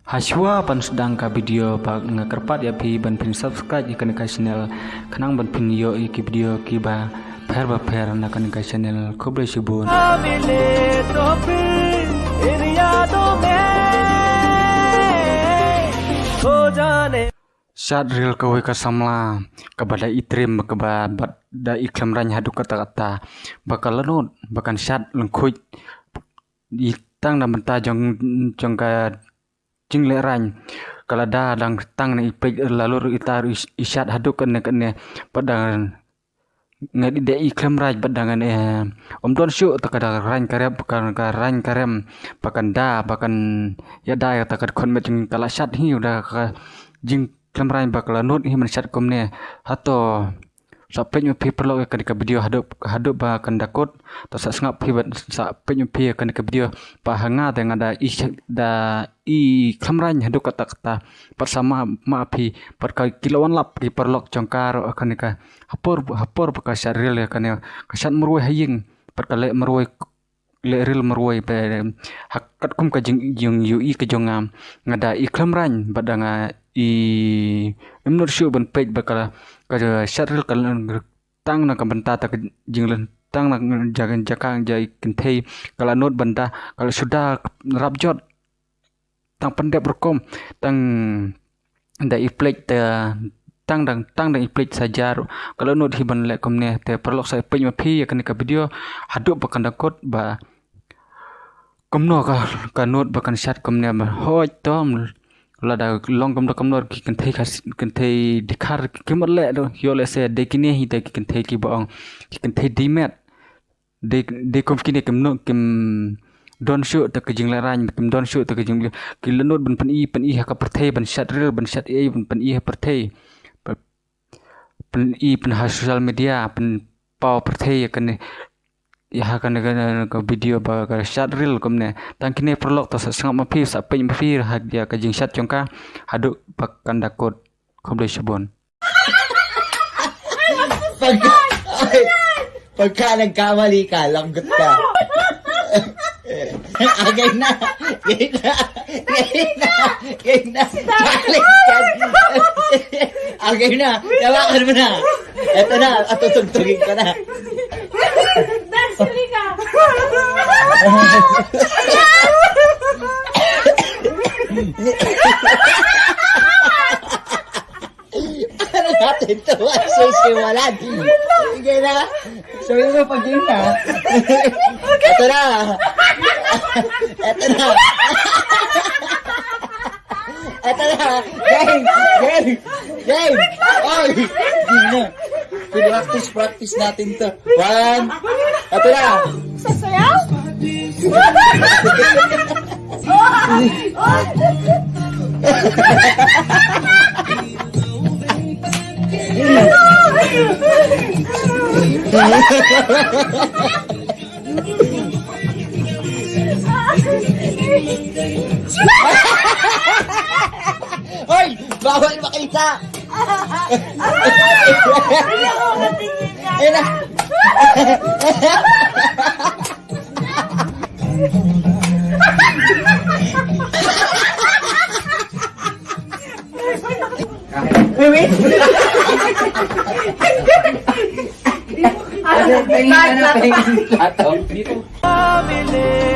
Haswa pan sedang ka video bag ngakerpat ya pi ban pin subscribe ikan ka channel kanang ban pin yo iki video ki ba pher na kan ka channel khobre subon मिले तो फिर इन यादों में खो जाने Sat real kawai ka samla kabada itrim kaba da iklam ranya hadu kata-kata bakal lenut bakan sat lengkuj itang na benta jong ka jingle rany kala da dang tang na ipej lalu itar isat hadu kene padang ngadi de iklam raj badangan om don syu takada rany karem bakan ka rany karem bakan da bakan ya da ya takad kon met kala sat hi udah ka jing klamrai bakal nut hi man chat kom ne hato sampai nyupi perlu kan ke video hadap ba kan dakot to sa ngap pi sa penyupi kan ke video pa hanga dengan ada i klamrai hadap kata bersama maapi per kiloan lap ki perlok jongkar kan ka hapor ka syaril kan ka sat merui haying per kale merui le ril merui pe hakat kum ka jing yu i ke jongam ngada i klamrai badanga i menurut syu ban page bakal ka syaril kan tang na benta tak jinglen tang na jagan jakang jai kentei kala not benda kalau sudah rabjot tang pendek berkom tang da iflek tang dang iflek saja kalau not hiban lek kom ne te perlok sai page ma phi kan ka video hadu bakan dakot ba komno ka not bakan chat kom ne hoi tom lada long kam nor ki kan thei dikhar kimot le do yo le se de kini hi te kan thei ki bong ki kan thei dimet de kom kini kam no kim don shu ta ka jing la ran kim don shu ta ka jing ki lenot ban pen i ha ka perthei ban chat real ban chat e ban pen i ha perthei pen i pen ha social media pen pau perthei kan ya kan ka video ba ka chat reel komne tang kini perlok ta sangap ma phi sa pen phi ha dia ka jing chat jongka hadu pakan dakot khoble subon pagka nagkamali ka, langgot ka. Agay na. Agay na. Tawakan mo na. Eto na, atutugtugin ko na. Dansili ka! Ano natin ito? Susiwalan. Sige na. Sabi mo pag yun na. Eto na. Eto na. Eto na. Game. Oy. Game na. Practice natin to. 1. Eto na. Sasayaw? Hoy! Bawal makita! Ayun na! Wait! मिले